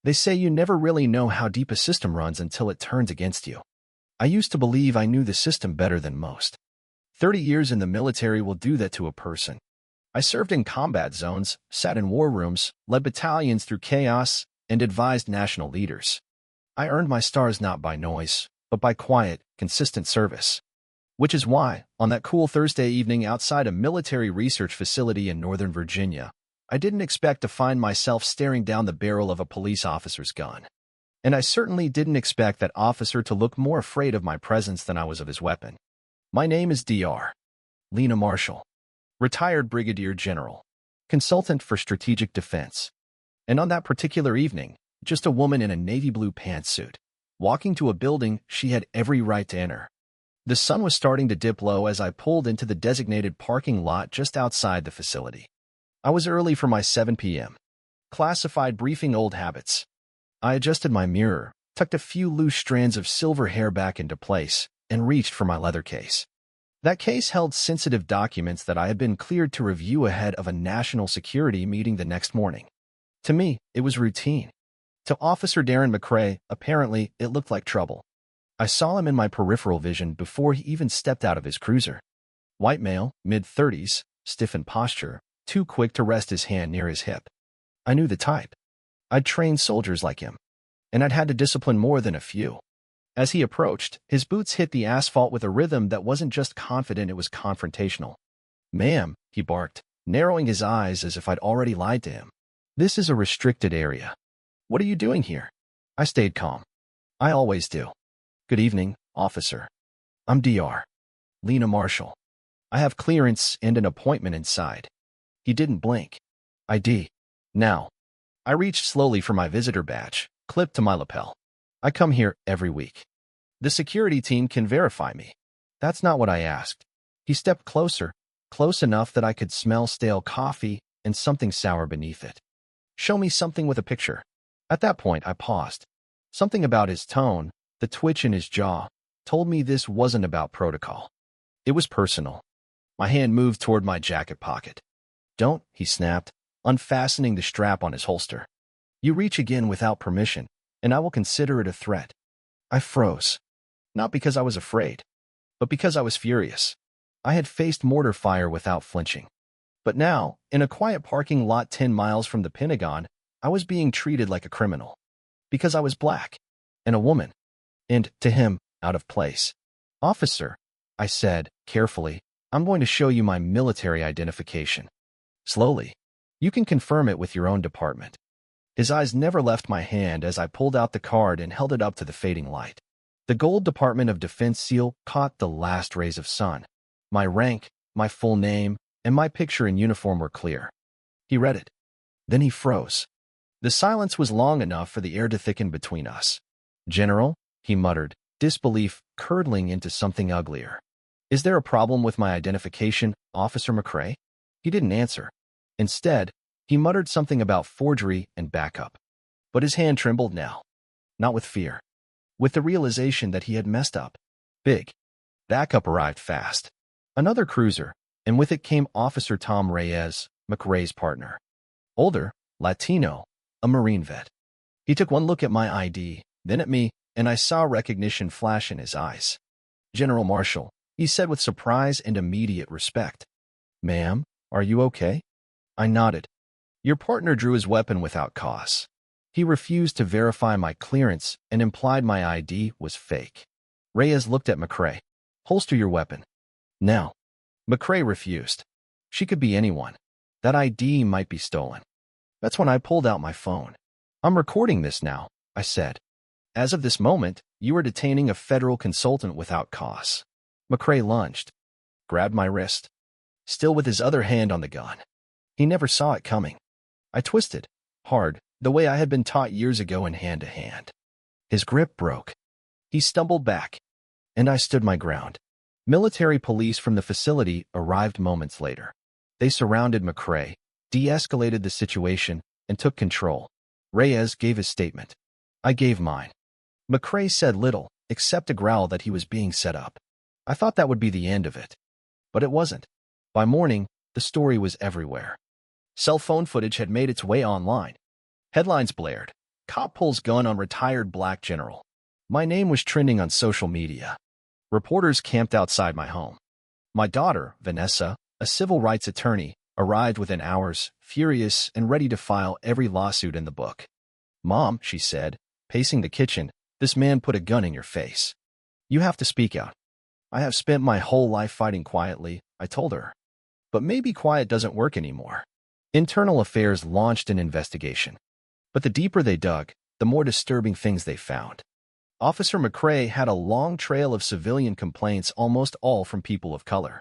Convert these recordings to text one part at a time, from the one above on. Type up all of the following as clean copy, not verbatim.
They say you never really know how deep a system runs until it turns against you. I used to believe I knew the system better than most. 30 years in the military will do that to a person. I served in combat zones, sat in war rooms, led battalions through chaos, and advised national leaders. I earned my stars not by noise, but by quiet, consistent service. Which is why, on that cool Thursday evening outside a military research facility in Northern Virginia, I didn't expect to find myself staring down the barrel of a police officer's gun. And I certainly didn't expect that officer to look more afraid of my presence than I was of his weapon. My name is Dr. Lena Marshall, retired Brigadier General, consultant for strategic defense. And on that particular evening, just a woman in a navy blue pantsuit, walking to a building she had every right to enter. The sun was starting to dip low as I pulled into the designated parking lot just outside the facility. I was early for my 7 p.m. classified briefing. Old habits. I adjusted my mirror, tucked a few loose strands of silver hair back into place, and reached for my leather case. That case held sensitive documents that I had been cleared to review ahead of a national security meeting the next morning. To me, it was routine. To Officer Darren McCrae, apparently, it looked like trouble. I saw him in my peripheral vision before he even stepped out of his cruiser. White male, mid-30s, stiff in posture, too quick to rest his hand near his hip. I knew the type. I'd trained soldiers like him, and I'd had to discipline more than a few. As he approached, his boots hit the asphalt with a rhythm that wasn't just confident, it was confrontational. "Ma'am," he barked, narrowing his eyes as if I'd already lied to him. "This is a restricted area. What are you doing here?" I stayed calm. I always do. "Good evening, officer. I'm Dr. Lena Marshall. I have clearance and an appointment inside." He didn't blink. "ID. Now." I reached slowly for my visitor badge, clipped to my lapel. "I come here every week. The security team can verify me." "That's not what I asked." He stepped closer, close enough that I could smell stale coffee and something sour beneath it. "Show me something with a picture." At that point, I paused. Something about his tone, the twitch in his jaw, told me this wasn't about protocol. It was personal. My hand moved toward my jacket pocket. "Don't," he snapped, unfastening the strap on his holster. "You reach again without permission, and I will consider it a threat." I froze. Not because I was afraid, but because I was furious. I had faced mortar fire without flinching. But now, in a quiet parking lot 10 miles from the Pentagon, I was being treated like a criminal. Because I was black, and a woman. And, to him, out of place. "Officer," I said, carefully, "I'm going to show you my military identification." Slowly. "You can confirm it with your own department." His eyes never left my hand as I pulled out the card and held it up to the fading light. The gold Department of Defense seal caught the last rays of sun. My rank, my full name, and my picture in uniform were clear. He read it. Then he froze. The silence was long enough for the air to thicken between us. "General," he muttered, disbelief curdling into something uglier. "Is there a problem with my identification, Officer McCrae?" He didn't answer. Instead, he muttered something about forgery and backup. But his hand trembled now. Not with fear. With the realization that he had messed up. Big. Backup arrived fast. Another cruiser, and with it came Officer Tom Reyes, McCrae's partner. Older, Latino, a Marine vet. He took one look at my ID, then at me, and I saw recognition flash in his eyes. "General Marshall," he said with surprise and immediate respect. "Ma'am, are you okay?" I nodded. "Your partner drew his weapon without cause. He refused to verify my clearance and implied my ID was fake." Reyes looked at McCrae. "Holster your weapon." "Now." McCrae refused. She could be anyone. That ID might be stolen. That's when I pulled out my phone. "I'm recording this now," I said. "As of this moment, you are detaining a federal consultant without cause." McCrae lunged, grabbed my wrist, still with his other hand on the gun. He never saw it coming. I twisted, hard, the way I had been taught years ago in hand-to-hand. His grip broke. He stumbled back, and I stood my ground. Military police from the facility arrived moments later. They surrounded McCrae, de-escalated the situation, and took control. Reyes gave his statement. I gave mine. McCrae said little, except a growl that he was being set up. I thought that would be the end of it. But it wasn't. By morning, the story was everywhere. Cell phone footage had made its way online. Headlines blared. Cop pulls gun on retired black general. My name was trending on social media. Reporters camped outside my home. My daughter, Vanessa, a civil rights attorney, arrived within hours, furious and ready to file every lawsuit in the book. Mom, she said, pacing the kitchen, this man put a gun in your face. You have to speak out. I have spent my whole life fighting quietly, I told her. But maybe quiet doesn't work anymore. Internal Affairs launched an investigation. But the deeper they dug, the more disturbing things they found. Officer McCrae had a long trail of civilian complaints, almost all from people of color.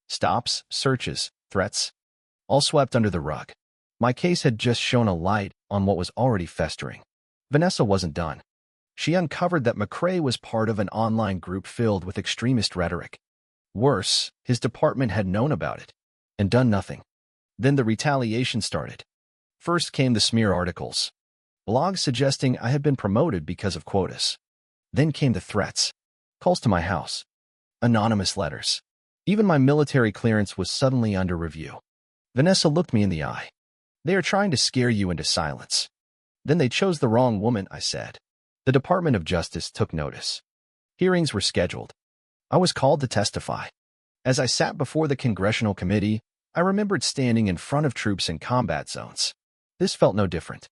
Stops, searches, threats, all swept under the rug. My case had just shone a light on what was already festering. Vanessa wasn't done. She uncovered that McCrae was part of an online group filled with extremist rhetoric. Worse, his department had known about it and done nothing. Then the retaliation started. First came the smear articles, blogs suggesting I had been promoted because of quotas. Then came the threats, calls to my house, anonymous letters. Even my military clearance was suddenly under review. Vanessa looked me in the eye. They are trying to scare you into silence. Then they chose the wrong woman, I said. The Department of Justice took notice. Hearings were scheduled. I was called to testify. As I sat before the congressional committee, I remembered standing in front of troops in combat zones. This felt no different.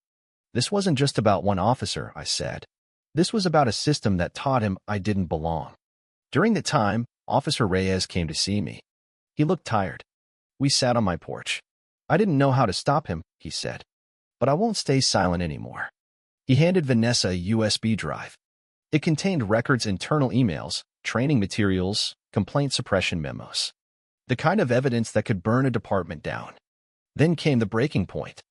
This wasn't just about one officer, I said. This was about a system that taught him I didn't belong. During the time, Officer Reyes came to see me. He looked tired. We sat on my porch. I didn't know how to stop him, he said. But I won't stay silent anymore. He handed Vanessa a USB drive. It contained records, internal emails, training materials, complaint suppression memos. The kind of evidence that could burn a department down. Then came the breaking point.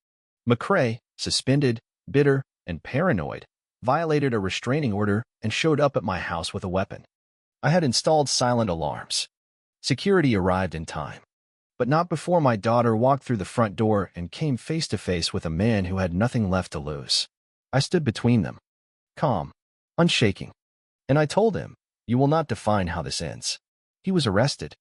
McCrae, suspended, bitter, and paranoid, violated a restraining order and showed up at my house with a weapon. I had installed silent alarms. Security arrived in time. But not before my daughter walked through the front door and came face to face with a man who had nothing left to lose. I stood between them, calm, unshaking. And I told him, you will not define how this ends. He was arrested.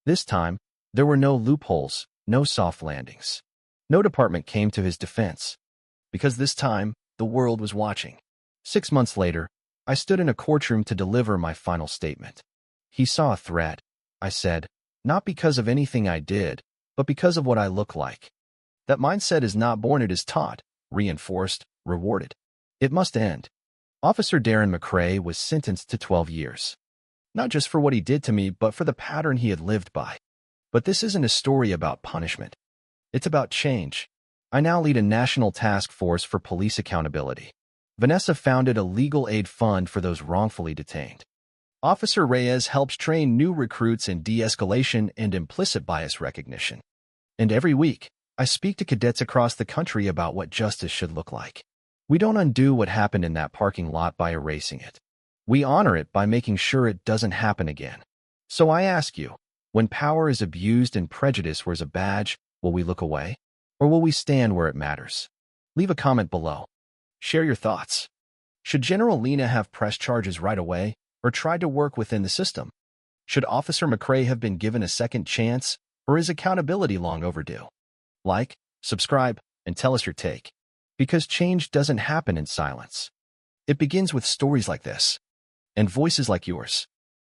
This time, there were no loopholes, no soft landings. No department came to his defense. Because this time, the world was watching. 6 months later, I stood in a courtroom to deliver my final statement. He saw a threat, I said, not because of anything I did, but because of what I look like. That mindset is not born, it is taught, reinforced, rewarded. It must end. Officer Darren McCrae was sentenced to 12 years. Not just for what he did to me, but for the pattern he had lived by. But this isn't a story about punishment. It's about change. I now lead a national task force for police accountability. Vanessa founded a legal aid fund for those wrongfully detained. Officer Reyes helps train new recruits in de-escalation and implicit bias recognition. And every week, I speak to cadets across the country about what justice should look like. We don't undo what happened in that parking lot by erasing it. We honor it by making sure it doesn't happen again. So I ask you, when power is abused and prejudice wears a badge, will we look away? Or will we stand where it matters? Leave a comment below. Share your thoughts. Should General Lena have pressed charges right away or tried to work within the system? Should Officer McCrae have been given a second chance, or is accountability long overdue? Like, subscribe, and tell us your take. Because change doesn't happen in silence. It begins with stories like this and voices like yours.